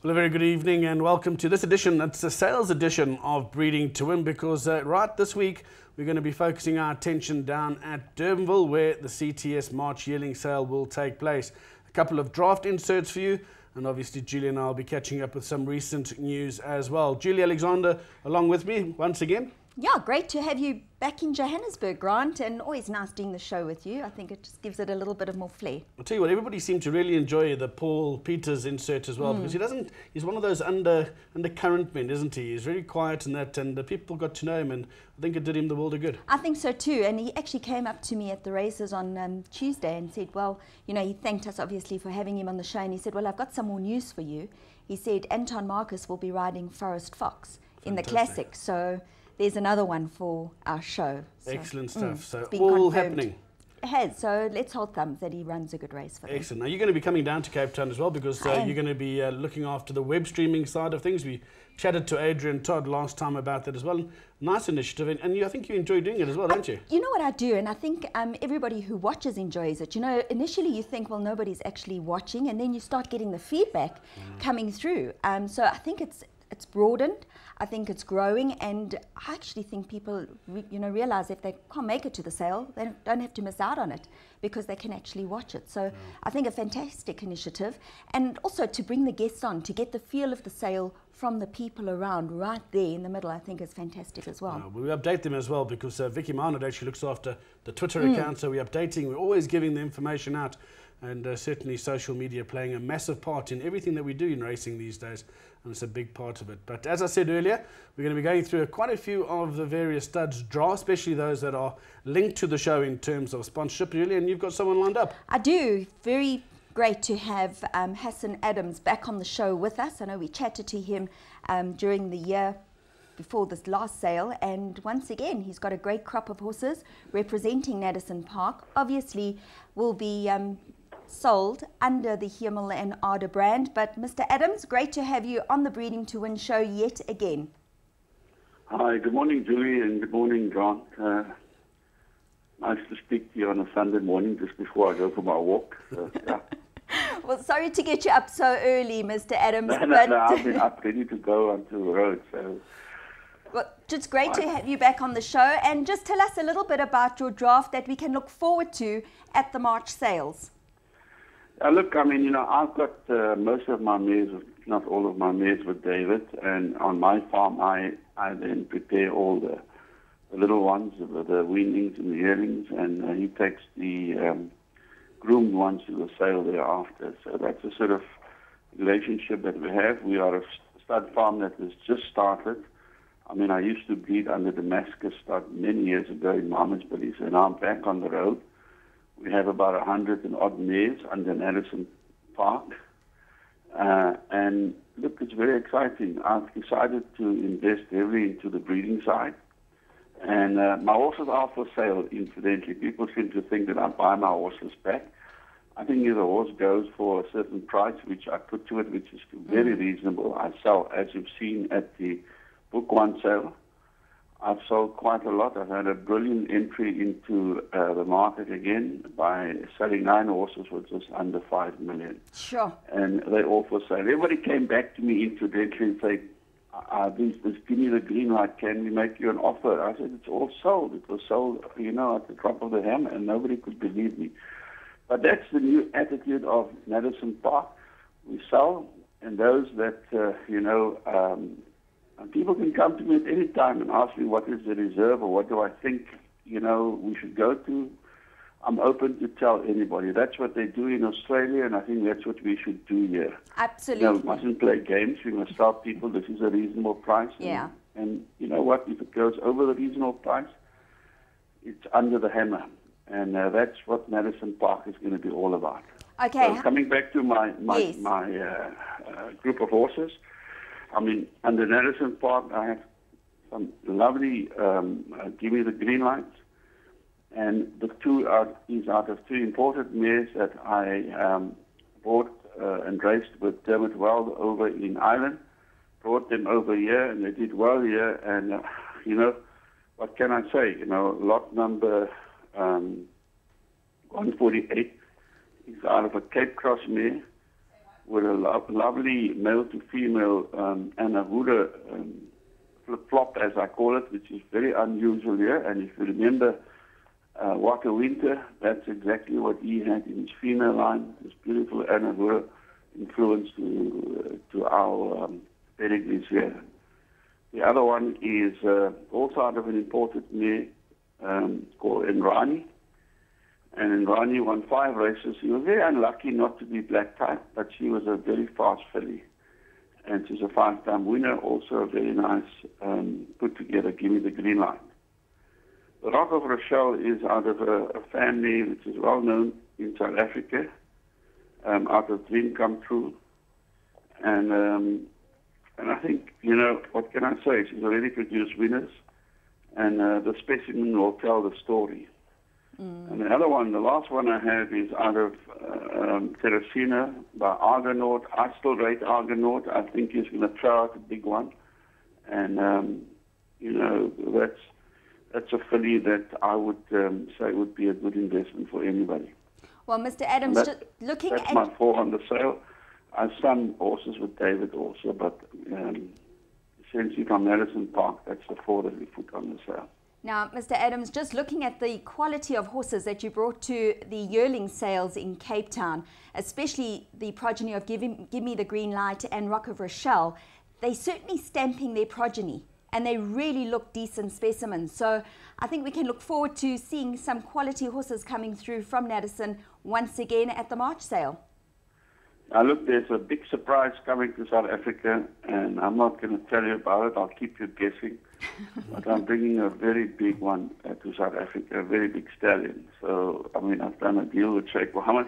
Well, a very good evening and welcome to this edition. It's a sales edition of Breeding to Win because right this week we're going to be focusing our attention down at Durbanville where the CTS March yearling sale will take place. A couple of draft inserts for you, and obviously Julie and I will be catching up with some recent news as well. Julie Alexander along with me once again. Yeah, great to have you back in Johannesburg, Grant, and always nice doing the show with you. I think it just gives it a little bit of more flair. I'll tell you what, everybody seemed to really enjoy the Paul Peters insert as well, because he's one of those undercurrent men, isn't he? He's very quiet and that, and the people got to know him, and I think it did him the world of good. I think so too, and he actually came up to me at the races on Tuesday and said, well, you know, he thanked us obviously for having him on the show, and he said, well, I've got some more news for you. He said Anton Marcus will be riding Forest Fox in the Classic, so there's another one for our show. So, excellent stuff. So confirmed. all happening. It has, so let's hold thumbs that he runs a good race for them. Excellent. Now you're going to be coming down to Cape Town as well because you're going to be looking after the web streaming side of things. We chatted to Adrian Todd last time about that as well. Nice initiative, and I think you enjoy doing it as well, don't you? You know what I do, and I think everybody who watches enjoys it. You know, initially you think, well, nobody's actually watching, and then you start getting the feedback coming through. So I think it's broadened. I think it's growing, and I actually think people, realize if they can't make it to the sale, they don't have to miss out on it because they can actually watch it. So I think a fantastic initiative, and also to bring the guests on to get the feel of the sale from the people around right there in the middle, I think is fantastic as well. We update them as well because Vicky Marnard actually looks after the Twitter account, so we're updating, we're always giving the information out, and certainly social media playing a massive part in everything that we do in racing these days, and it's a big part of it. But as I said earlier, we're going to be going through quite a few of the various studs draw, especially those that are linked to the show in terms of sponsorship, really, and you've got someone lined up. I do. Very great to have Hassan Adams back on the show with us. I know we chatted to him during the year before this last sale, and once again he's got a great crop of horses representing Nadeson Park. Obviously will be sold under the Hemel N Aarde brand. But Mr. Adams, great to have you on the Breeding to Win show yet again. Hi, good morning, Julie, and good morning, Grant. Nice to speak to you on a Sunday morning just before I go for my walk. So, yeah. Well, sorry to get you up so early, Mr. Adams. No, I've been up ready to go onto the road. So. Well, just great to have you back on the show, and just tell us a little bit about your draft that we can look forward to at the March sales. Look, I mean, I've got most of my mares, not all of my mares with David, and on my farm I then prepare all the little ones, the weanlings and the yearlings, and he takes the groomed ones to the sale thereafter. So that's the sort of relationship that we have. We are a stud farm that has just started. I mean, I used to breed under Damascus stud many years ago in Malmesbury, so now I'm back on the road. We have about 100 and odd mares under Nadeson Park. And look, it's very exciting. I've decided to invest heavily into the breeding side. And my horses are for sale, incidentally. People seem to think that I buy my horses back. I think if a horse goes for a certain price, which I put to it, which is very reasonable, I sell, as you've seen at the Book One sale. I've sold quite a lot. I've had a brilliant entry into the market again by selling 9 horses for just under 5 million. Sure. And they're all for sale. Everybody came back to me incidentally and said, give me the green light, can we make you an offer? I said, it's all sold. It was sold, at the drop of the hammer, and nobody could believe me. But that's the new attitude of Nadeson Park. We sell, and those that, and people can come to me at any time and ask me what is the reserve or what do I think, we should go to. I'm open to tell anybody. That's what they do in Australia, and I think that's what we should do here. Absolutely. We mustn't play games. We must tell people this is a reasonable price. Yeah. And you know what? If it goes over the reasonable price, it's under the hammer. And that's what Nadeson Park is going to be all about. Okay. So coming back to my group of horses, I mean, under Nadeson Park, I have some lovely give me the green lights. And the two is out of 2 imported mares that I bought and raced with Dermot Weld over in Ireland. Brought them over here, and they did well here. And, what can I say? Lot number 148 is out of a Cape Cross mare with a lovely male to female and a Huda flip-flop, as I call it, which is very unusual here. And if you remember What a Winter, that's exactly what he had in his female line, this beautiful Anna Huda influence to our pedigrees here. The other one is also out of an imported mare called Enrani. And Enrani won 5 races. She was very unlucky not to be black type, but she was a very fast filly. And she's a 5-time winner, also a very nice put together, Give Me the Green Line. The Rock of Rochelle is out of a family which is well known in South Africa, out of Dream Come True. And I think, you know, what can I say? She's already produced winners, and the specimen will tell the story. And the other one, the last one I have, is out of Teresina by Argonaut. I still rate Argonaut. I think he's going to throw out a big one. And, you know, that's a filly that I would say would be a good investment for anybody. Well, Mr. Adams, just looking that's at... my 4 on the sale. I have some horses with David also, but essentially from Nadeson Park, that's the 4 that we put on the sale. Now, Mr. Adams, just looking at the quality of horses that you brought to the yearling sales in Cape Town, especially the progeny of Give Me the Green Light and Rock of Rochelle, they're certainly stamping their progeny, and they really look decent specimens. So I think we can look forward to seeing some quality horses coming through from Nadeson once again at the March sale. Now look, there's a big surprise coming to South Africa, and I'm not going to tell you about it. I'll keep you guessing. But I'm bringing a very big one to South Africa, a very big stallion. So, I mean, I've done a deal with Sheikh Mohammed,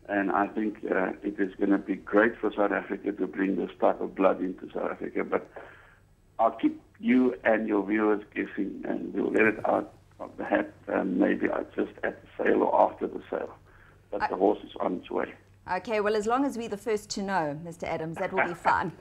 and I think it is going to be great for South Africa to bring this type of blood into South Africa. But I'll keep you and your viewers guessing, and we'll let it out of the hat, maybe just at the sale or after the sale. But the horse is on its way. Okay, well, as long as we're the first to know, Mr. Adams, that will be fun.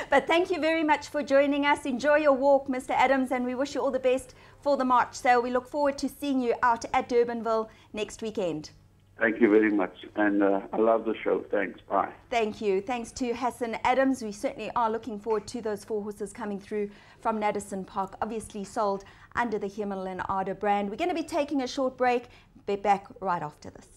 But thank you very much for joining us. Enjoy your walk, Mr. Adams, and we wish you all the best for the March sale. We look forward to seeing you out at Durbanville next weekend. Thank you very much, and I love the show. Thanks. Bye. Thank you. Thanks to Hassan Adams. We certainly are looking forward to those 4 horses coming through from Nadeson Park, obviously sold under the Hemel N Aarde brand. We're going to be taking a short break. Be back right after this.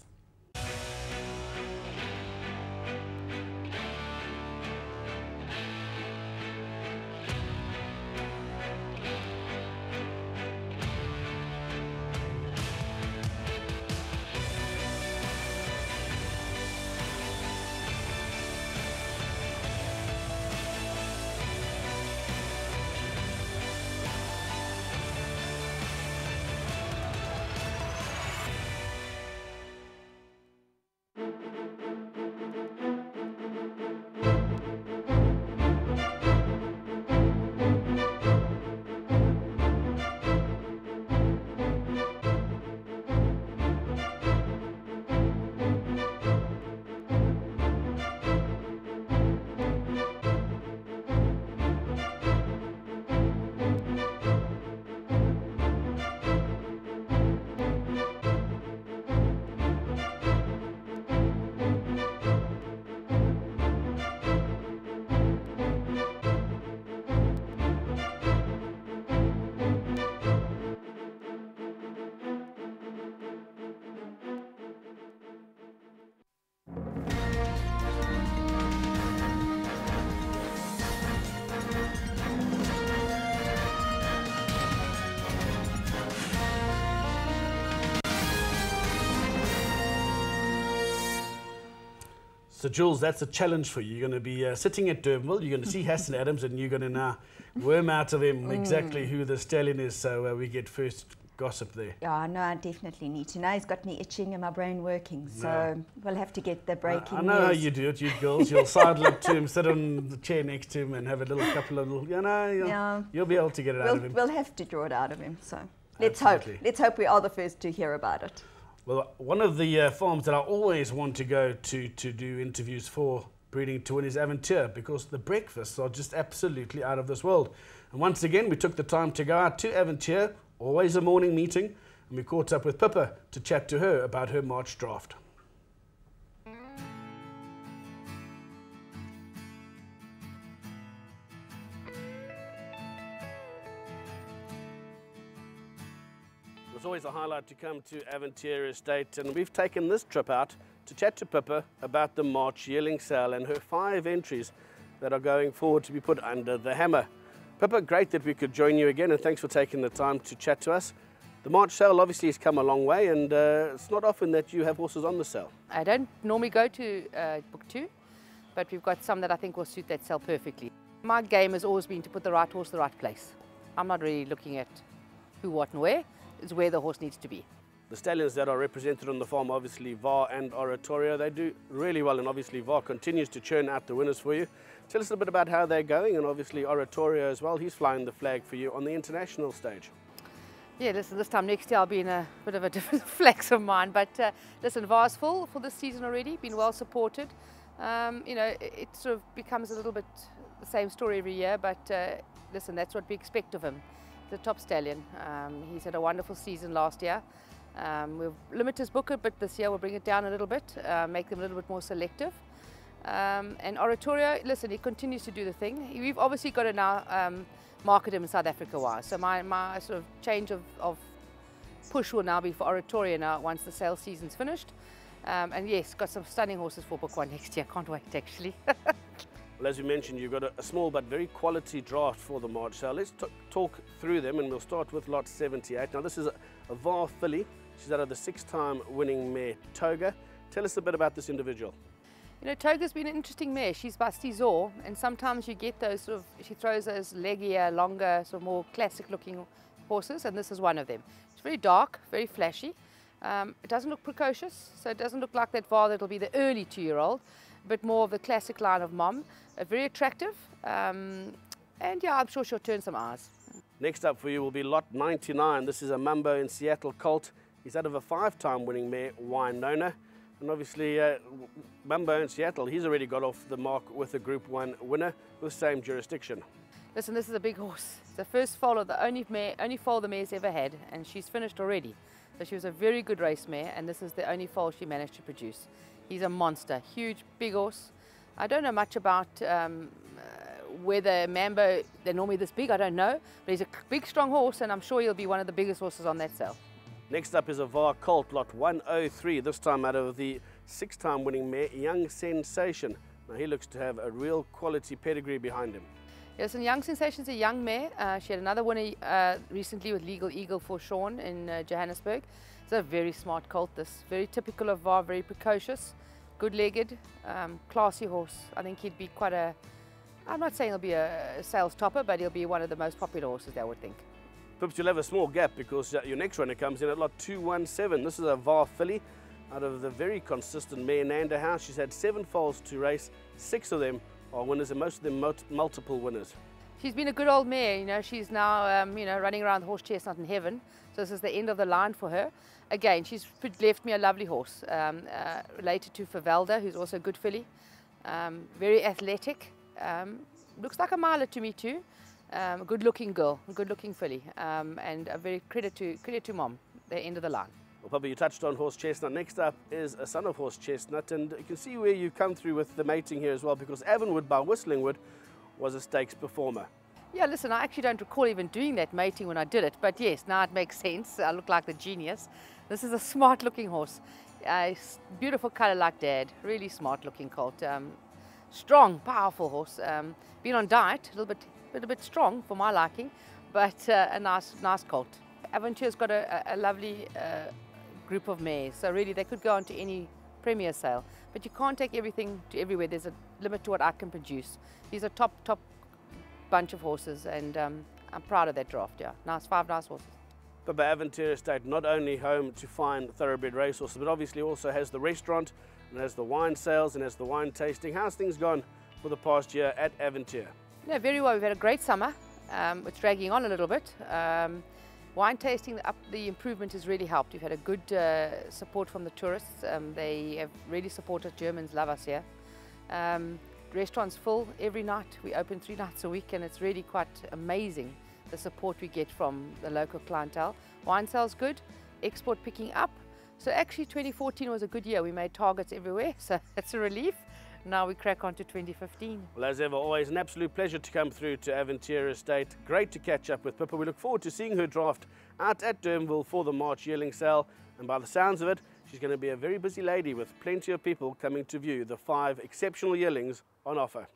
So, Jules, that's a challenge for you. You're going to be sitting at Durbanville. You're going to see Hassan Adams, and you're going to now worm out of him exactly who the stallion is, so we get first gossip there. Yeah, no, I definitely need to. Now he's got me itching and my brain working, so we'll have to get the breaking news. I know how you do it, you girls. You'll sidle up to him, sit on the chair next to him, and have a couple of little, you know, you'll be able to get it out of him. We'll have to draw it out of him, so let's hope. Let's hope we are the first to hear about it. Well, one of the farms that I always want to go to do interviews for breeding to win is Avontuur, because the breakfasts are just absolutely out of this world. And once again, we took the time to go out to Avontuur, always a morning meeting, and we caught up with Pippa to chat to her about her March draft. It's always a highlight to come to Avontuur Estate, and we've taken this trip out to chat to Pippa about the March yearling sale and her 5 entries that are going forward to be put under the hammer. Pippa, great that we could join you again, and thanks for taking the time to chat to us. The March sale obviously has come a long way, and it's not often that you have horses on the sale. I don't normally go to book 2, but we've got some that I think will suit that sale perfectly. My game has always been to put the right horse in the right place. I'm not really looking at who, what and where. It's where the horse needs to be. The stallions that are represented on the farm, obviously VAR and Oratorio, they do really well, and obviously VAR continues to churn out the winners for you. Tell us a bit about how they're going, and obviously Oratorio as well. He's flying the flag for you on the international stage. Yeah, listen, this time next year I'll be in a bit of a different flex of mine, but listen, VAR's full for this season already, been well supported. You know, it sort of becomes a little bit the same story every year, but listen, that's what we expect of him. He's a top stallion. He's had a wonderful season last year. We'll limit his book a bit this year, we'll bring it down a little bit, make them a little bit more selective. And Oratorio, listen, he continues to do the thing. We've obviously got to now market him in South Africa wise. So my sort of change of push will now be for Oratorio now once the sales season's finished. And yes, got some stunning horses for book 1 next year. Can't wait actually. Well, as we mentioned, you've got a small but very quality draft for the March sale. Let's talk through them, and we'll start with lot 78. Now this is a VAR filly. She's out of the 6-time winning mare Toga. Tell us a bit about this individual. You know, Toga's been an interesting mare. She's by Stizor, and sometimes you get those sort of, she throws those leggier, longer, sort of more classic looking horses, and this is one of them. It's very dark, very flashy. It doesn't look precocious, so it doesn't look like that VAR that'll be the early 2-year-old, but more of the classic line of mom. Very attractive, and yeah, I'm sure she'll turn some eyes. Next up for you will be lot 99. This is a Mambo in Seattle colt. He's out of a 5-time winning mare, Winona. And obviously, Mambo in Seattle, he's already got off the mark with a Group 1 winner with the same jurisdiction. Listen, this is a big horse. It's the first foal of the only foal the mare's ever had, and she's finished already. So she was a very good race mare, and this is the only foal she managed to produce. He's a monster, huge, big horse. I don't know much about whether Mambo, they're normally this big, I don't know. But he's a big, strong horse, and I'm sure he'll be one of the biggest horses on that sale. Next up is a VAR colt, lot 103, this time out of the 6-time winning mare, Young Sensation. Now he looks to have a real quality pedigree behind him. Yes, and Young Sensation's a young mare. She had another winner recently with Legal Eagle for Sean in Johannesburg. It's a very smart colt, this. Very typical of VAR, very precocious, good-legged, classy horse. I think he'd be quite a, I'm not saying he'll be a sales topper, but he'll be one of the most popular horses, I would think. Perhaps you'll have a small gap because your next runner comes in at lot 217. This is a VAR filly out of the very consistent mare Nanda House. She's had 7 foals to race, 6 of them are winners, and most of them multiple winners. She's been a good old mare, you know. She's now, you know, running around the horse chestnut in heaven. So this is the end of the line for her. Again, she's left me a lovely horse, related to Favelda, who's also a good filly. Very athletic. Looks like a miler to me too. A good-looking girl, a good-looking filly, and a very credit to mom. The end of the line. Well, Papa, you touched on horse chestnut. Next up is a son of horse chestnut, and you can see where you've come through with the mating here as well, because Avonwood by Whistlingwood was a stakes performer. Yeah, listen, I actually don't recall even doing that mating when I did it, but yes, now it makes sense. I look like the genius. This is a smart-looking horse, beautiful colour like Dad, really smart-looking colt, strong, powerful horse. Been on diet, a little bit strong for my liking, but a nice colt. Avontuur's got a lovely group of mares, so really they could go on to any premier sale, but you can't take everything to everywhere. There's a limit to what I can produce. These are top bunch of horses, and I'm proud of that draft. Yeah, 5 nice horses. But Avontuur Estate, not only home to fine thoroughbred racehorses, but obviously also has the restaurant and has the wine sales and has the wine tasting. How's things gone for the past year at Avontuur? Yeah, very well. We've had a great summer. It's dragging on a little bit. Wine tasting, the improvement has really helped. We've had a good support from the tourists. They have really supported. Germans love us here. Restaurant's full every night. We open 3 nights a week, and it's really quite amazing the support we get from the local clientele. Wine sales good, export picking up. So actually 2014 was a good year. We made targets everywhere, so it's a relief. now we crack on to 2015. Well, as ever, always an absolute pleasure to come through to Avontuur Estate. Great to catch up with Pippa. We look forward to seeing her draft out at Durbanville for the March yearling sale. And by the sounds of it, she's going to be a very busy lady with plenty of people coming to view the 5 exceptional yearlings on offer.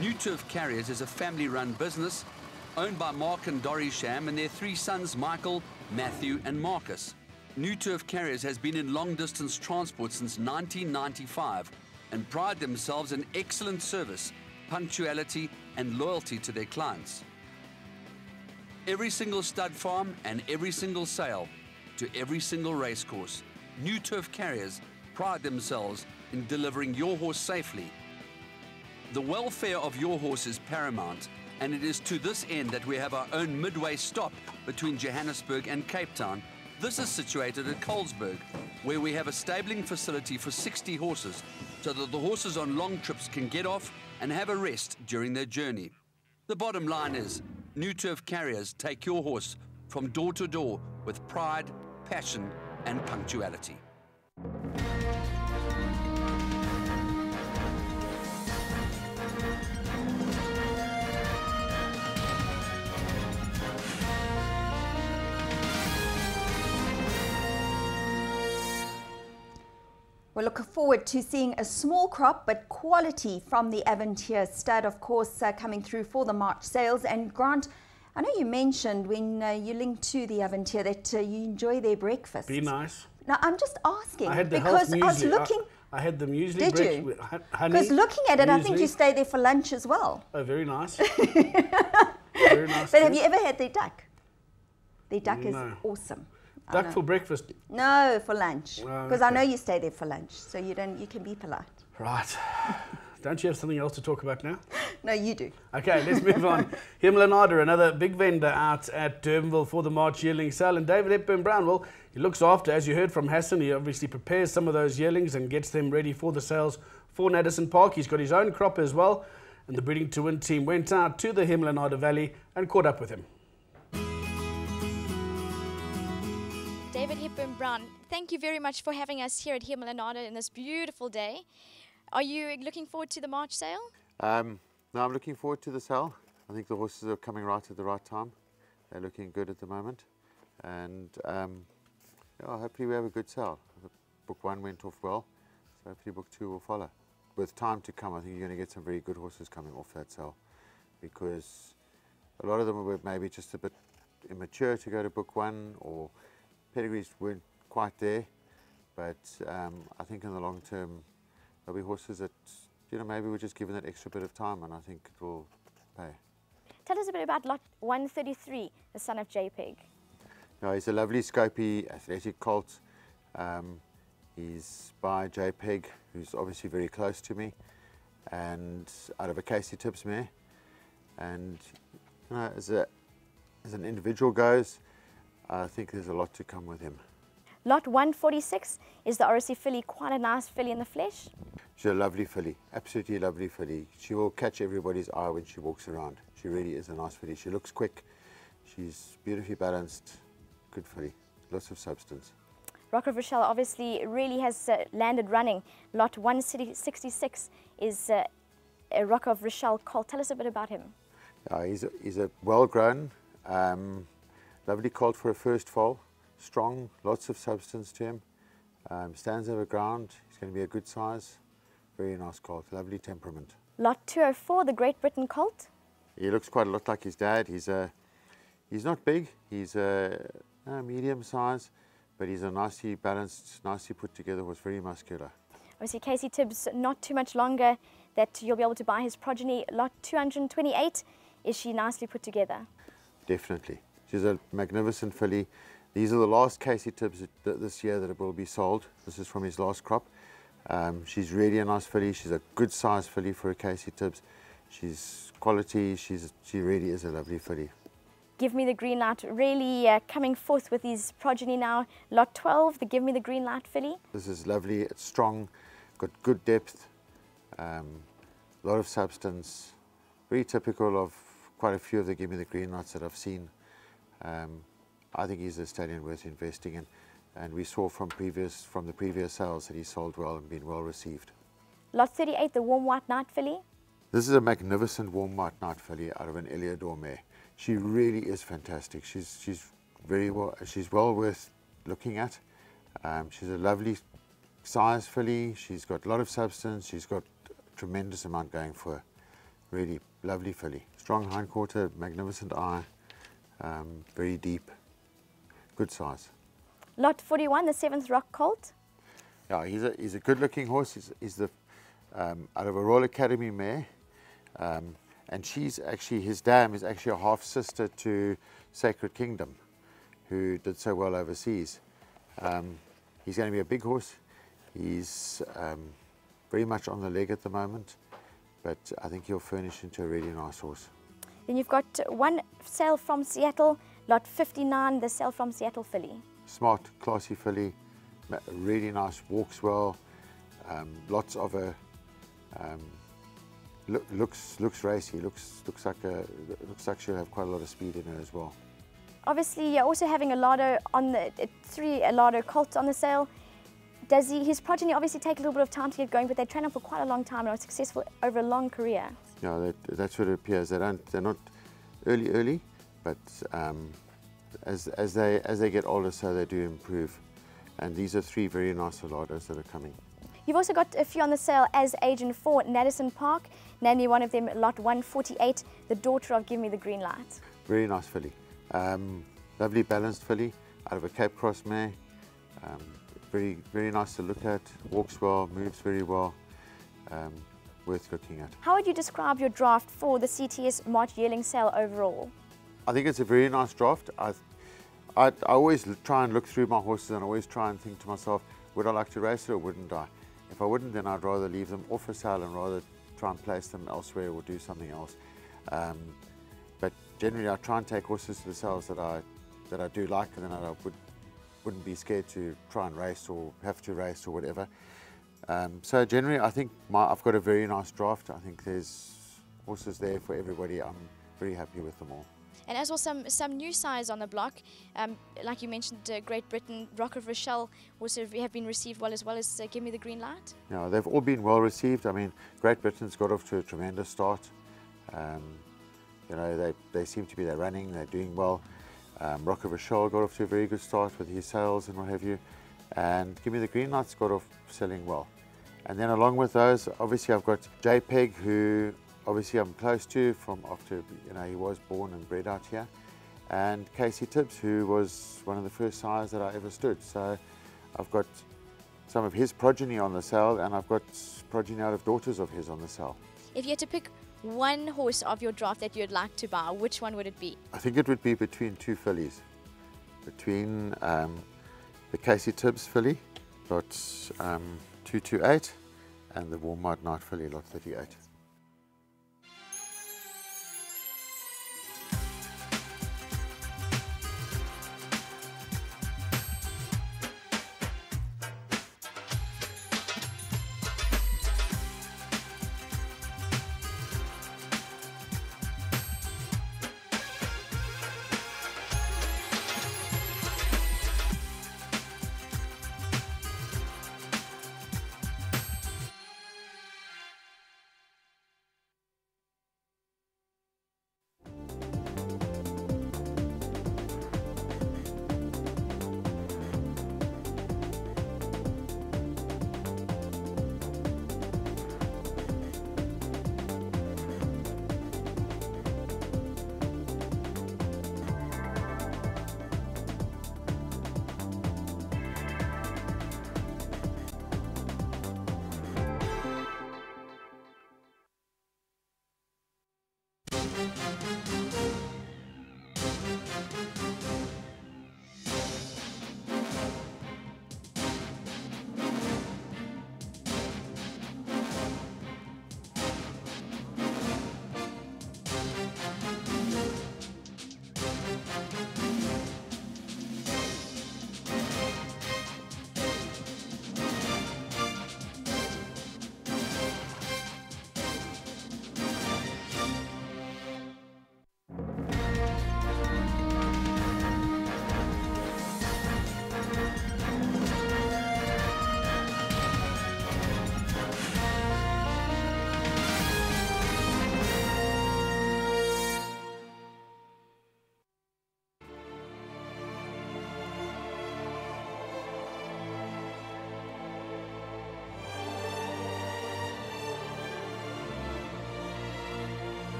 New Turf Carriers is a family-run business owned by Mark and Dorrie Sham and their 3 sons, Michael, Matthew and Marcus. New Turf Carriers has been in long-distance transport since 1995 and pride themselves in excellent service, punctuality and loyalty to their clients. Every single stud farm and every single sale to every single racecourse, New Turf Carriers pride themselves in delivering your horse safely. The welfare of your horse is paramount, and it is to this end that we have our own midway stop between Johannesburg and Cape Town. This is situated at Colesberg, where we have a stabling facility for 60 horses, so that the horses on long trips can get off and have a rest during their journey. The bottom line is, New Turf Carriers take your horse from door to door with pride, passion and punctuality. We're looking forward to seeing a small crop but quality from the Avontuur Stud, of course, coming through for the March sales. And Grant, I know you mentioned when you linked to the Avontuur that you enjoy their breakfast. Be nice. Now, I'm just asking I had the because health I was muesli. looking. I had the muesli. Did you? With honey. Because looking at it, I think muesli. you stay there for lunch as well. Oh, very nice. Very nice. But too. have you ever had their duck? Their duck is No. awesome. I Duck know. for breakfast. No, for lunch. Because I okay. know you stay there for lunch, so you can be polite. Right. Don't you have something else to talk about now? No, you do. Okay, let's move on. Hemel N Aarde, another big vendor out at Durbanville for the March yearling sale. And David Hepburn-Brown, well, he looks after, as you heard from Hassan, he obviously prepares some of those yearlings and gets them ready for the sales for Nadeson Park. He's got his own crop as well. And the Breeding to Win team went out to the Hemel N Aarde Valley and caught up with him. David Hepburn-Brown, thank you very much for having us here at Hemel N Aarde in this beautiful day. Are you looking forward to the March sale? No, I'm looking forward to the sale. I think the horses are coming right at the right time. They're looking good at the moment. And yeah, hopefully we have a good sale. Book 1 went off well, so hopefully book 2 will follow. With time to come, I think you're going to get some very good horses coming off that sale, because a lot of them were maybe just a bit immature to go to book 1, or pedigrees weren't quite there. But I think in the long term, there'll be horses that, you know, maybe we're just given that extra bit of time, and I think it will pay. Tell us a bit about lot 133, the son of JPEG. No, he's a lovely scopy athletic colt. He's by JPEG, who's obviously very close to me, and out of a Casey Tibbs mare. And you know, as an individual goes, I think there's a lot to come with him. Lot 146 is the RSC filly, quite a nice filly in the flesh. She's a lovely filly, absolutely lovely filly. She will catch everybody's eye when she walks around. She really is a nice filly. She looks quick, she's beautifully balanced, good filly, lots of substance. Rock of Rochelle obviously really has landed running. Lot 166 is a Rock of Rochelle colt. Tell us a bit about him. He's a well-grown, lovely colt for a first foal. Strong, lots of substance to him. Stands over ground. He's going to be a good size. Very nice colt, lovely temperament. Lot 204, the Great Britain colt. He looks quite a lot like his dad. He's not big. He's a medium size, but he's a nicely balanced, nicely put together horse. Very muscular. Obviously, Casey Tibbs, not too much longer that you'll be able to buy his progeny. Lot 228, is she nicely put together? Definitely. She's a magnificent filly. These are the last Casey Tibbs this year that will be sold. This is from his last crop. She's really a nice filly. She's a good size filly for a Casey Tibbs. She's quality. She really is a lovely filly. Give Me the Green Light really coming forth with his progeny now. Lot 12, the Give Me the Green Light filly. This is lovely. It's strong, got good depth. a lot of substance, very typical of quite a few of the Give Me the Green Lights that I've seen. I think he's a stallion worth investing in, and we saw from the previous sales that he sold well and been well received. Lot 38, the Warm White Night filly. This is a magnificent Warm White Night filly out of an Eliodor mare. She really is fantastic. She's well worth looking at. She's a lovely size filly. She's got a lot of substance. She's got a tremendous amount going for her. Really lovely filly. Strong hindquarter, magnificent eye, very deep, good size. Lot 41, the 7th Rock Colt. Yeah, he's a good-looking horse. He's the out of a Royal Academy mare, and his dam is actually a half sister to Sacred Kingdom, who did so well overseas. He's going to be a big horse. He's very much on the leg at the moment, but I think he'll furnish into a really nice horse. Then you've got one sale from Seattle, lot 59, the sale from Seattle filly. Smart, classy filly, really nice, walks well, lots of a looks racy, looks like she'll have quite a lot of speed in her as well. Obviously, you're also having a lardo on the 3 lardo colts on the sale. Does his progeny obviously take a little bit of time to get going, but they train on for quite a long time and are successful over a long career? Yeah, that's what it appears. They're not early, but as they get older, so they do improve. And these are 3 very nice lardos that are coming. You've also got a few on the sale as agent for Nadeson Park, namely one of them, lot 148, the daughter of Give Me the Green Light. Very nice filly. Lovely balanced filly out of a Cape Cross mare. Very nice to look at, walks well, moves very well, worth looking at. How would you describe your draft for the CTS March yearling sale overall? I think it's a very nice draft. I always try and look through my horses and always try and think to myself, would I like to race it or wouldn't I? If I wouldn't, then I'd rather leave them off for sale and rather try and place them elsewhere or do something else. But generally I try and take horses to the sales that I do like, and then I wouldn't be scared to try and race or have to race or whatever. So generally I think I've got a very nice draft. I think there's horses there for everybody. I'm very happy with them all. And as well, some new size on the block, like you mentioned, Great Britain, Rock of Rochelle also have been received well as Give Me the Green Light. Yeah, they've all been well received. I mean, Great Britain's got off to a tremendous start. You know, they seem to be running, they're doing well. Rock of Rochelle got off to a very good start with his sales and what have you. And Give Me the Green Light's got off selling well. And then along with those, obviously I've got JPEG, who obviously I'm close to from after, you know, he was born and bred out here. And Casey Tibbs, who was one of the first sires that I ever stood. So I've got some of his progeny on the sale, and I've got progeny out of daughters of his on the sale. If you had to pick one horse of your draft that you'd like to buy, which one would it be? I think it would be between 2 fillies. Between the Casey Tibbs filly, lot 228, and the Warm White Night filly, lot 38.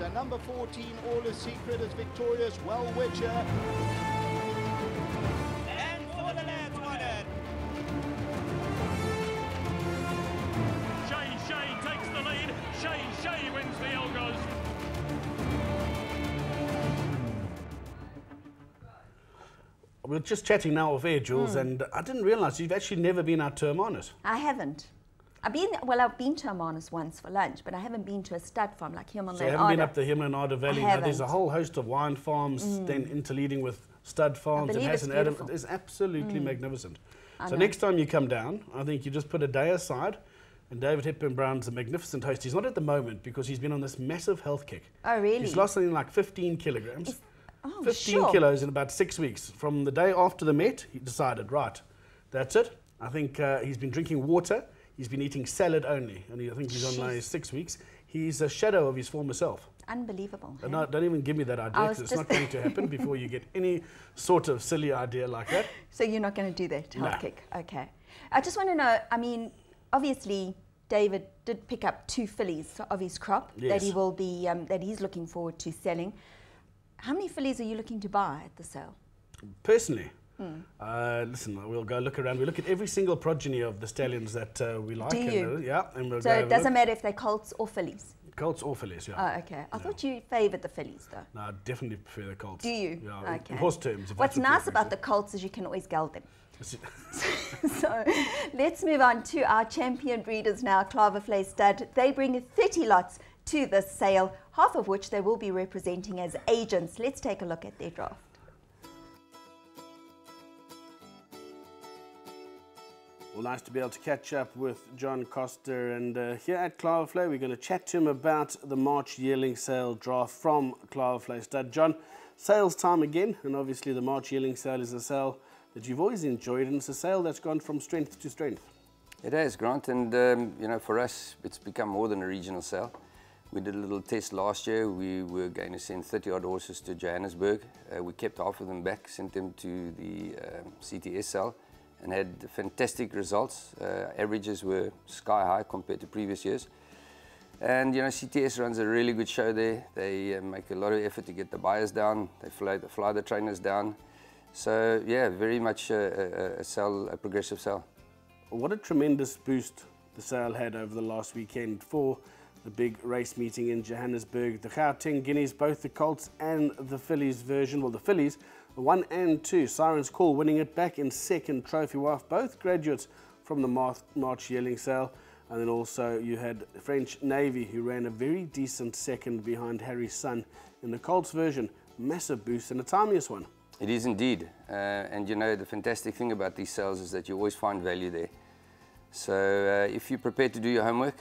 and number 14, All a Secret, is victorious. Well Witcher. And for the lads won it. Shay takes the lead. Shay wins the Elgos. We're just chatting now off air, Jules, and I didn't realise you've actually never been out to Hermanus. I haven't. I've been to Hermanus once for lunch, but I haven't been to a stud farm like Hemel N Aarde. So you haven't been up the Hemel N Aarde Valley. Now, there's a whole host of wine farms, then interleading with stud farms. I believe it's beautiful. It's absolutely magnificent. So next time you come down, I think you just put a day aside, and David Hepburn-Brown's a magnificent host. He's not at the moment because he's been on this massive health kick. Oh, really? He's lost something like 15 kilograms. 15 sure. kilos in about 6 weeks. From the day after the Met, he decided, right, that's it. I think he's been drinking water. He's been eating salad only. And I think he's on 6 weeks. He's a shadow of his former self. Unbelievable. Hey? No, don't even give me that idea, because it's not going to happen before you get any sort of silly idea like that. So you're not going to do that health kick? Okay. I just want to know, I mean, obviously David did pick up 2 fillies of his crop that he will be, that he's looking forward to selling. How many fillies are you looking to buy at the sale? Personally, listen, we'll go look around. We look at every single progeny of the stallions that we like. Do you? Yeah. And we'll so it doesn't matter if they're colts or fillies? Colts or fillies, yeah. Oh, okay. I thought you favoured the fillies, though. No, I definitely prefer the colts. Do you? Yeah, okay. in horse terms. What's nice about the colts is you can always geld them. So let's move on to our champion breeders now, Klawervlei Stud. They bring 30 lots to this sale, half of which they will be representing as agents. Let's take a look at their draft. Well, nice to be able to catch up with John Coster, and here at Klawervlei we're going to chat to him about the March yearling sale draft from Klawervlei Stud. John, sales time again, and obviously the March yearling sale is a sale that you've always enjoyed, and it's a sale that's gone from strength to strength. It has, Grant, and you know, for us it's become more than a regional sale. We did a little test last year. We were going to send 30-odd horses to Johannesburg. We kept half of them back, sent them to the CTS sale, and had fantastic results. Averages were sky high compared to previous years. And you know, CTS runs a really good show there. They make a lot of effort to get the buyers down. They fly the trainers down. So yeah, very much a progressive sale. What a tremendous boost the sale had over the last weekend for the big race meeting in Johannesburg. The Gauteng Guineas, both the Colts and the fillies version, well, the fillies, 1 and 2. Siren's Call winning it back in second. Trophy Wife, both graduates from the March yearling sale. And then also you had French Navy, who ran a very decent second behind Harry's Son in the Colts version. Massive boost and a timeless one. It is indeed. And you know, the fantastic thing about these sales is that you always find value there. So if you're prepared to do your homework,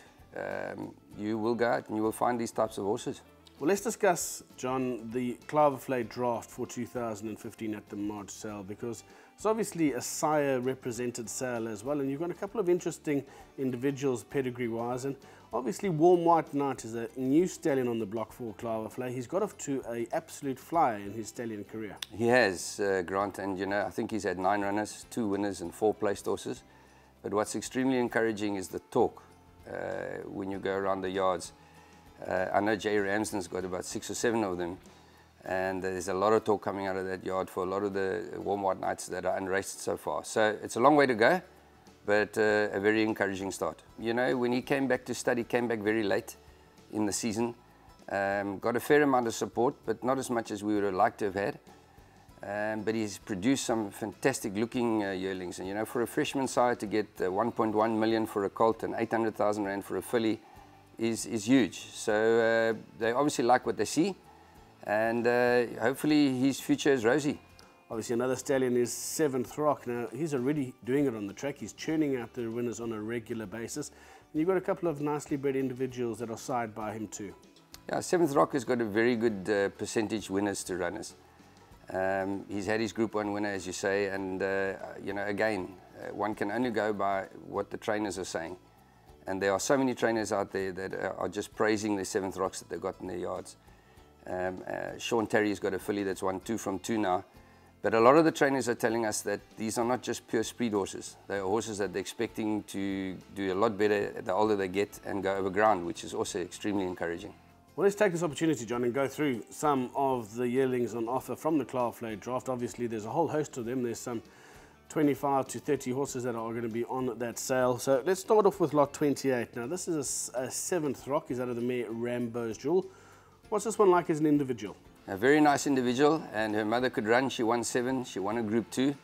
you will go out and you will find these types of horses. Well, let's discuss, John, the Klawervlei draft for 2015 at the March sale, because it's obviously a sire-represented sale as well, and you've got a couple of interesting individuals pedigree-wise, and obviously Warm White Knight is a new stallion on the block for Klawervlei. He's got off to an absolute flyer in his stallion career. He has, Grant, and you know, I think he's had 9 runners, 2 winners and 4 placed horses. But what's extremely encouraging is the talk when you go around the yards. I know Jay Ramsden's got about 6 or 7 of them, and there's a lot of talk coming out of that yard for a lot of the Warm White Knights that are unraced so far. So it's a long way to go, but a very encouraging start. You know, when he came back to stud, he came back very late in the season. Got a fair amount of support, but not as much as we would have liked to have had. But he's produced some fantastic looking yearlings, and you know, for a freshman sire to get 1.1 million for a colt and 800,000 rand for a filly is huge. So they obviously like what they see, and hopefully his future is rosy. Obviously another stallion is 7th Rock. Now he's already doing it on the track. He's churning out the winners on a regular basis, and you've got a couple of nicely bred individuals that are side by him too. Yeah, 7th Rock has got a very good percentage winners to runners. He's had his Group 1 winner, as you say, and you know, again, one can only go by what the trainers are saying. And there are so many trainers out there that are just praising the 7th Rocks that they've got in their yards. Sean Terry's got a filly that's won 2 from 2 now. But a lot of the trainers are telling us that these are not just pure speed horses. They are horses that they're expecting to do a lot better the older they get and go over ground, which is also extremely encouraging. Well, let's take this opportunity, John, and go through some of the yearlings on offer from the Klawervlei draft. Obviously, there's a whole host of them. There's some 25 to 30 horses that are going to be on that sale. So let's start off with lot 28. Now, this is a 7th rock. Is out of the mare Rambo's Jewel. What's this one like as an individual? A very nice individual, and her mother could run. She won 7. She won a Group 2.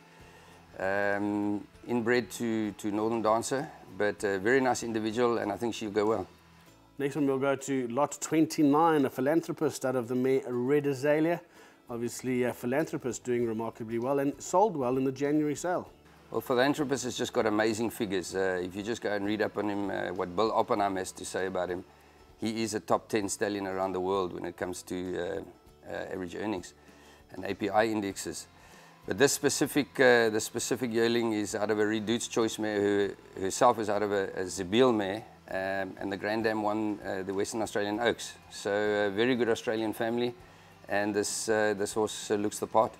Inbred to Northern Dancer, but a very nice individual, and I think she'll go well. Next one, we'll go to lot 29, a philanthropist out of the mare Red Azalea. Obviously, a philanthropist doing remarkably well and sold well in the January sale. Well, philanthropist has just got amazing figures. If you just go and read up on him, what Bill Oppenheim has to say about him, he is a top 10 stallion around the world when it comes to average earnings and API indexes. But this specific yearling is out of a Reduced Choice mare, who herself is out of a Zabeel mare, and the Grand Dam won the Western Australian Oaks. So a very good Australian family, and this horse looks the part.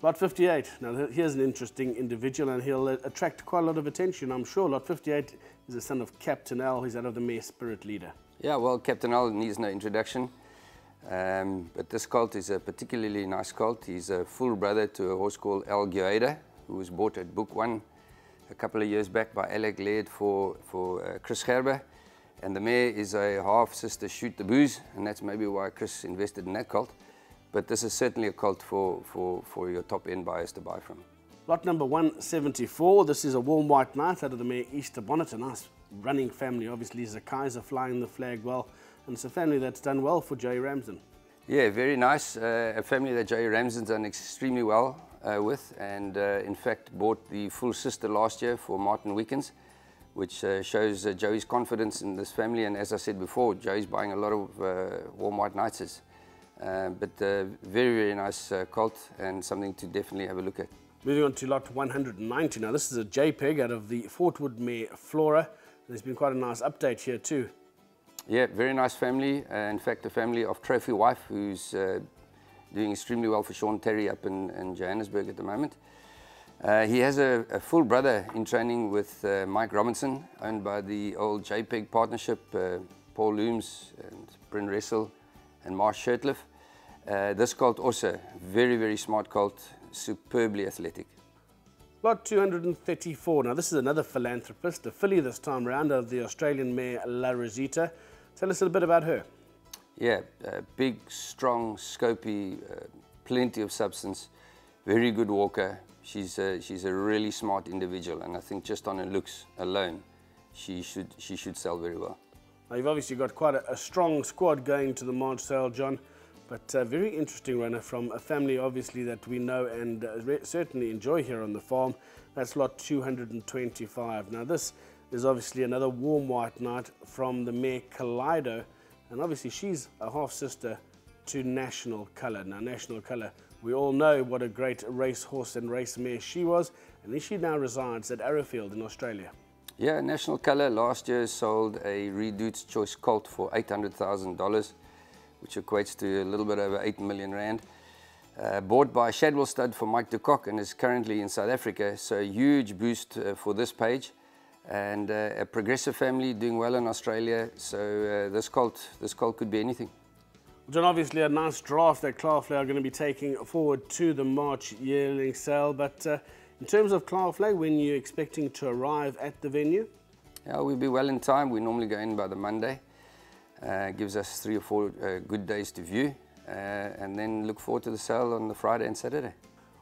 Lot 58. Now here's an interesting individual, and he'll attract quite a lot of attention, I'm sure. Lot 58 is the son of Captain L. He's out of the mare Spirit Leader. Yeah, well, Captain L needs no introduction. But this colt is a particularly nice colt. He's a full brother to a horse called El Guaida, who was bought at Book 1 a couple of years back by Alec Laird for Chris Gerber. And the mare is a half-sister Shoot the Booze, and that's maybe why Chris invested in that colt. But this is certainly a colt for your top-end buyers to buy from. Lot number 174. This is a Warm White Knight out of the mare Easter Bonnet. A nice running family. Obviously, Zakai's flying the flag well. And it's a family that's done well for Jay Ramsden. Yeah, very nice. A family that Jay Ramsden's done extremely well with, and in fact bought the full sister last year for Martin Wickens, which shows Joey's confidence in this family. And as I said before, Joey's buying a lot of Warm White Knights. But very, very nice colt, and something to definitely have a look at. Moving on to lot 190. Now, this is a JPEG out of the Fortwood mare Flora. There's been quite a nice update here too. Yeah, very nice family. In fact, a family of Trophy Wife, who's doing extremely well for Sean Terry up in Johannesburg at the moment. He has a full brother in training with Mike Robinson, owned by the old JPEG partnership, Paul Looms and Bryn Ressel and Marsh Shirtliff. This colt also, very, very smart colt, superbly athletic. Lot 234. Now, this is another philanthropist, a filly this time round, of the Australian mare La Rosita. Tell us a little bit about her. Yeah, big, strong, scopy, plenty of substance, very good walker. She's a really smart individual, and I think just on her looks alone, she should sell very well. Now, you've obviously got quite a strong squad going to the March sale, John, but a very interesting runner from a family, obviously, that we know and certainly enjoy here on the farm. That's lot 225. Now, this is obviously another Warm White Knight from the mare Kaleido, and obviously she's a half-sister to National Colour. Now, National Colour, we all know what a great racehorse and race mare she was, and she now resides at Arrowfield in Australia. Yeah, National Colour last year sold a Reduced Choice colt for $800,000, which equates to a little bit over 8 million rand. Bought by Shadwell Stud for Mike de Kock, and is currently in South Africa, so a huge boost for this page. And a progressive family doing well in Australia, so this colt could be anything. John, obviously a nice draft that Klawervlei are going to be taking forward to the March yearling sale, but in terms of Klawervlei, when are you expecting to arrive at the venue? Yeah, we'll be well in time. We normally go in by the Monday. Gives us 3 or 4 good days to view, and then look forward to the sale on the Friday and Saturday.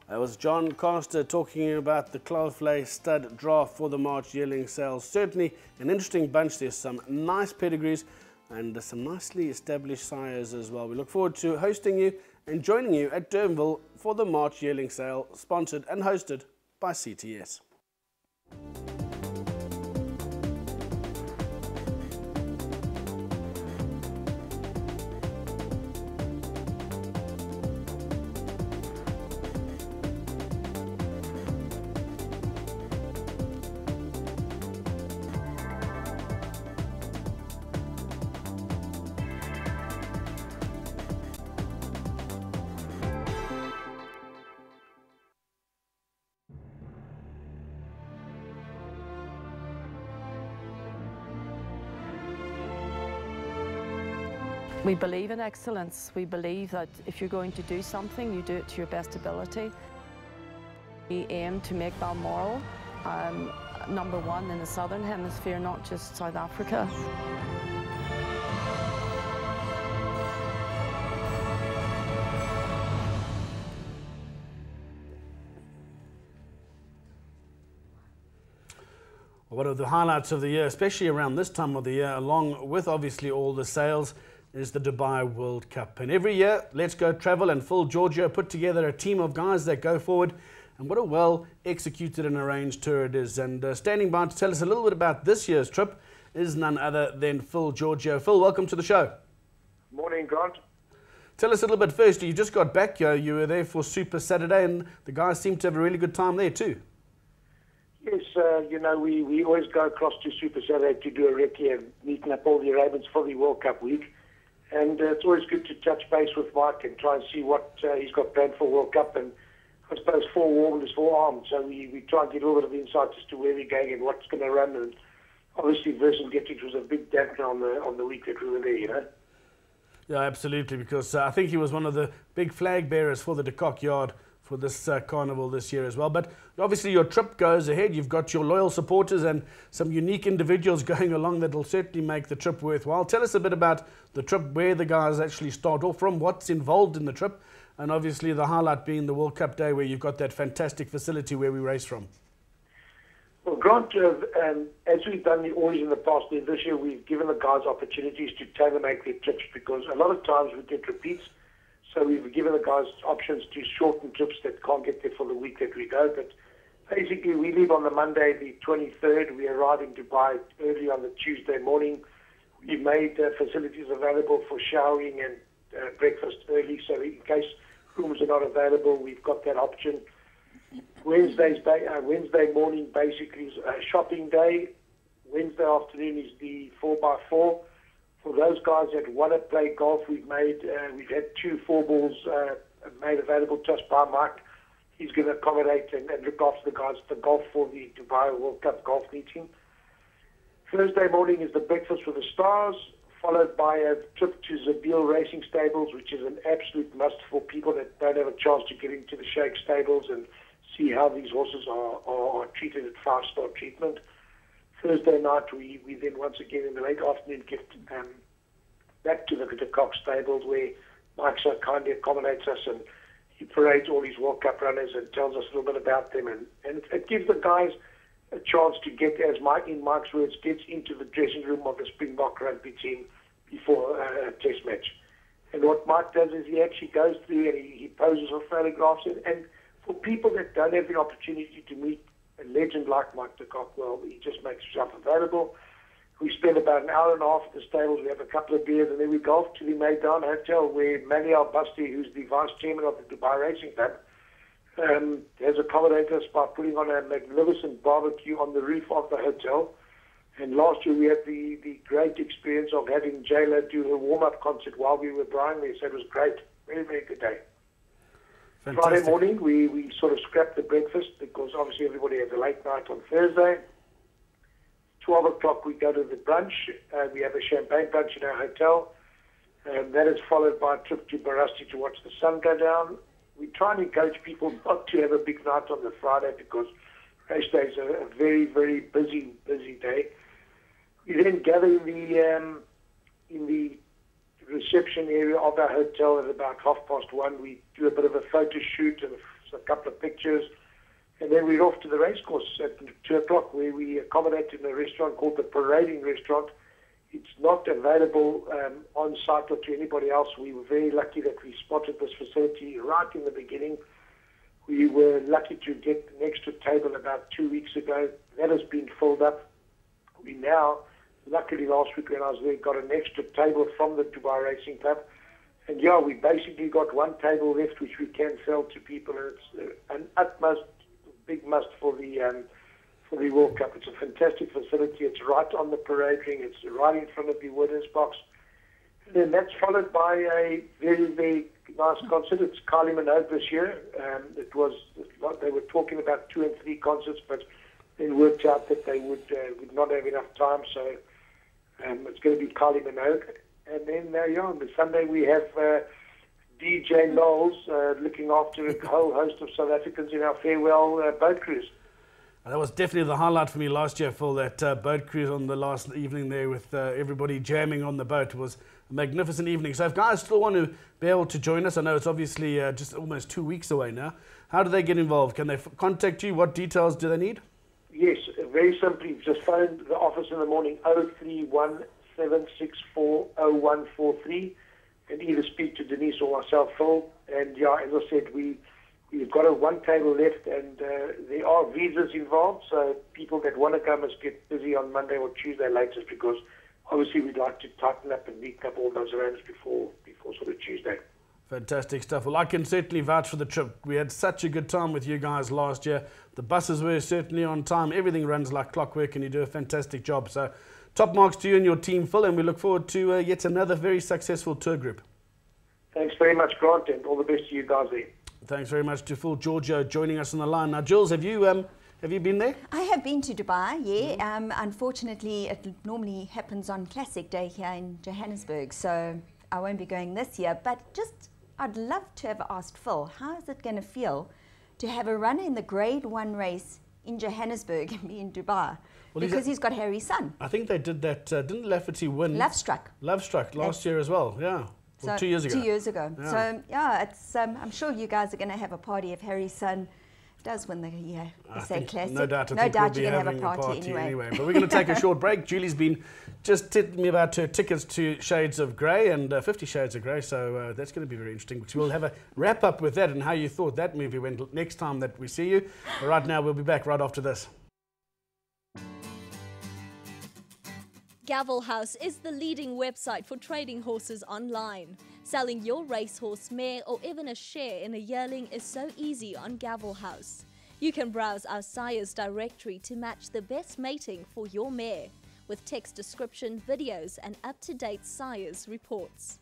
That was John Caster talking about the Klawervlei stud draft for the March yearling sale. Certainly an interesting bunch. There's some nice pedigrees and some nicely established sires as well. We look forward to hosting you and joining you at Durbanville for the March yearling sale, sponsored and hosted by CTS. We believe in excellence. We believe that if you're going to do something, you do it to your best ability. We aim to make Balmoral #1 in the Southern Hemisphere, not just South Africa. One of the highlights of the year, especially around this time of the year, along with obviously all the sales, is the Dubai World Cup. And every year, Let's Go Travel and Phil Georgiou put together a team of guys that go forward. And what a well executed and arranged tour it is. And standing by to tell us a little bit about this year's trip is none other than Phil Georgiou. Phil, welcome to the show. Morning, Grant. Tell us a little bit first. You just got back here. You were there for Super Saturday, and the guys seemed to have a really good time there too. Yes, you know, we always go across to Super Saturday to do a recce and meeting up all the Arabians for the World Cup week. And it's always good to touch base with Mike and try and see what he's got planned for World Cup. And I suppose forewarned is forearmed. So we try and get a little bit of insight as to where we're going and what's going to run. And obviously, Vercingetorix was a big dampener on the week that we were there, you know. Yeah, absolutely, because I think he was one of the big flag bearers for the De Kock Yard for this carnival this year as well. But obviously your trip goes ahead. You've got your loyal supporters and some unique individuals going along that will certainly make the trip worthwhile. Tell us a bit about the trip, where the guys actually start off from, what's involved in the trip, and obviously the highlight being the World Cup day where you've got that fantastic facility where we race from. Well, Grant, as we've done always in the past, this year we've given the guys opportunities to tailor-make their trips, because a lot of times we get repeats. So we've given the guys options to shorten trips that can't get there for the week that we go. But basically, we leave on the Monday, the 23rd. We arrive in Dubai early on the Tuesday morning. We've made facilities available for showering and breakfast early, so in case rooms are not available, we've got that option. Wednesday morning basically is a shopping day. Wednesday afternoon is the 4x4. For those guys that want to play golf, we've had 2 4-balls made available to us by Mike. He's going to accommodate and look after the guys for golf for the Dubai World Cup golf meeting. Thursday morning is the breakfast with the stars, followed by a trip to Zabil Racing Stables, which is an absolute must for people that don't have a chance to get into the Sheikh Stables and see how these horses are treated at 5-star treatment. Thursday night, we then once again in the late afternoon get back to the De Kock Stables, where Mike so kindly accommodates us, and he parades all his World Cup runners and tells us a little bit about them, and it gives the guys a chance to get, as Mike, in Mike's words, gets into the dressing room of the Springbok rugby team before a test match. And what Mike does is he actually goes through and he poses for photographs, and for people that don't have the opportunity to meet a legend like Mike De Kock, well, he just makes himself available. We spend about an hour and a half at the stables. We have a couple of beers, and then we golf to the Maidan Hotel, where Mali Al-Basti, who's the vice chairman of the Dubai Racing Club, has accommodated us by putting on a magnificent barbecue on the roof of the hotel. And last year we had the great experience of having J-Lo do her warm-up concert while we were brewing there, so it was great. Very, very good day. Fantastic. Friday morning, we sort of scrapped the breakfast because obviously everybody has a late night on Thursday. 12 o'clock, we go to the brunch. We have a champagne brunch in our hotel. And that is followed by a trip to Barasti to watch the sun go down. We try and encourage people not to have a big night on the Friday because race day is a very, very busy day. We then gather in the reception area of our hotel at about 1:30. We do a bit of a photo shoot and a couple of pictures, and then we're off to the racecourse at 2 o'clock, where we accommodate in a restaurant called the Parading Restaurant. It's not available on site or to anybody else. We were very lucky that we spotted this facility right in the beginning. We were lucky to get an extra table about 2 weeks ago. That has been filled up. We now, luckily last week when I was there, got an extra table from the Dubai Racing Club. And yeah, we basically got one table left which we can sell to people, and it's an utmost big must for the World Cup. It's a fantastic facility. It's right on the parade ring. It's right in front of the winners box. And then that's followed by a very, very nice concert. It's Kylie Minogue this year. They were talking about 2 and 3 concerts, but then worked out that they would not have enough time. So it's going to be Kylie Minogue. And then on the Sunday we have DJ Knowles looking after a whole host of South Africans in our farewell boat cruise. That was definitely the highlight for me last year, Phil, that boat cruise on the last evening there with everybody jamming on the boat. It was a magnificent evening. So if guys still want to be able to join us, I know it's obviously just almost 2 weeks away now. How do they get involved? Can they contact you? What details do they need? Yes, very simply, just phone the office in the morning, 031 764 0143, and either speak to Denise or myself, Phil. And yeah, as I said, we've got one table left, and there are visas involved, so people that want to come must get busy on Monday or Tuesday latest, because obviously we'd like to tighten up and neaten up all those around before sort of Tuesday. Fantastic stuff. Well, I can certainly vouch for the trip. We had such a good time with you guys last year. The buses were certainly on time. Everything runs like clockwork, and you do a fantastic job. So top marks to you and your team, Phil, and we look forward to yet another very successful tour group. Thanks very much, Grant, and all the best to you guys there. Thanks very much to Phil Georgiou joining us on the line. Now, Jules, have you been there? I have been to Dubai, yeah. Unfortunately, it normally happens on Classic Day here in Johannesburg, so I won't be going this year. But I'd love to have asked Phil, how is it going to feel to have a run in the Grade 1 race in Johannesburg and be in Dubai? Well, because he's got Harry's son. I think they did that, didn't Lafferty win? Lovestruck last year as well, yeah. So well, 2 years ago. 2 years ago. Yeah. So, yeah, it's, I'm sure you guys are going to have a party if Harry's son does win the SA Classic. No doubt, we'll be having a party anyway. But we're going to take a short break. Julie's been just telling me about her tickets to Shades of Grey and 50 Shades of Grey, so that's going to be very interesting. We'll have a wrap up with that and how you thought that movie went next time that we see you. But right now, we'll be back right after this. Gavel House is the leading website for trading horses online. Selling your racehorse, mare or even a share in a yearling is so easy on Gavel House. You can browse our sires directory to match the best mating for your mare, with text description, videos and up-to-date sires reports.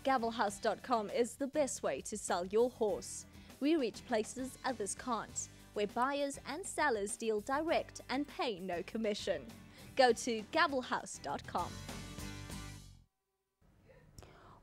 Gavelhouse.com is the best way to sell your horse. We reach places others can't, where buyers and sellers deal direct and pay no commission. Go to gavelhouse.com.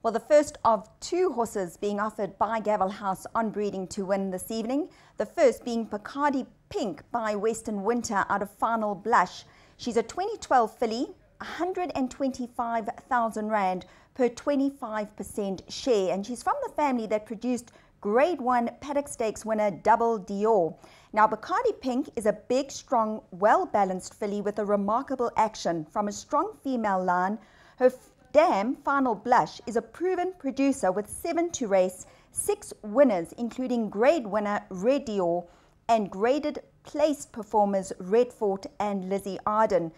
Well, the first of 2 horses being offered by Gavel House on Breeding to Win this evening. The first being Bacardi Pink by Western Winter out of Final Blush. She's a 2012 filly, 125,000 Rand per 25% share. And she's from the family that produced Grade 1 Paddock Stakes winner Double Dior. Now, Bacardi Pink is a big, strong, well-balanced filly with a remarkable action from a strong female line. Her dam, Final Blush, is a proven producer with 7 to race, 6 winners, including grade winner Red Dior and graded placed performers Red Fort and Lizzie Arden.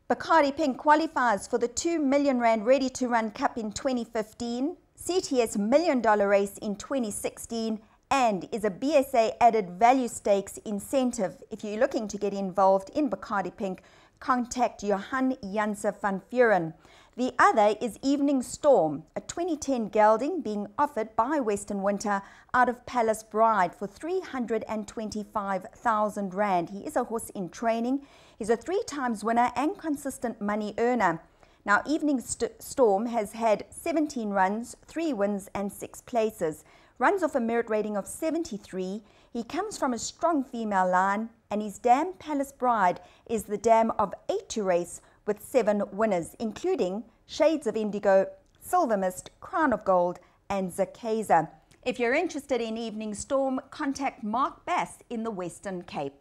Bacardi Pink qualifies for the R2 million Ready to Run Cup in 2015, CTS $1 million race in 2016, and is a BSA added value stakes incentive. If you're looking to get involved in Bacardi Pink, contact Johan Janse van Vuren. The other is Evening Storm, a 2010 gelding being offered by Western Winter out of Palace Bride for 325,000 Rand. He is a horse in training. He's a 3 times winner and consistent money earner. Now, Evening Storm has had 17 runs, 3 wins and 6 places. Runs off a merit rating of 73. He comes from a strong female line, and his dam Palace Bride is the dam of 8 to race with 7 winners, including Shades of Indigo, Silver Mist, Crown of Gold and Zakeza. If you're interested in Evening Storm, contact Mark Bass in the Western Cape.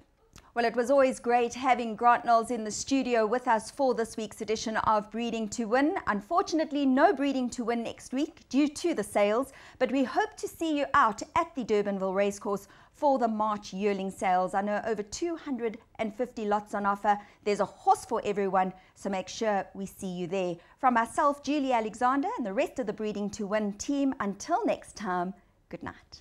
Well, it was always great having Grant Knowles in the studio with us for this week's edition of Breeding to Win. Unfortunately, no Breeding to Win next week due to the sales, but we hope to see you out at the Durbanville Racecourse for the March yearling sales. I know over 250 lots on offer. There's a horse for everyone, so make sure we see you there. From myself, Julie Alexander, and the rest of the Breeding to Win team, until next time, good night.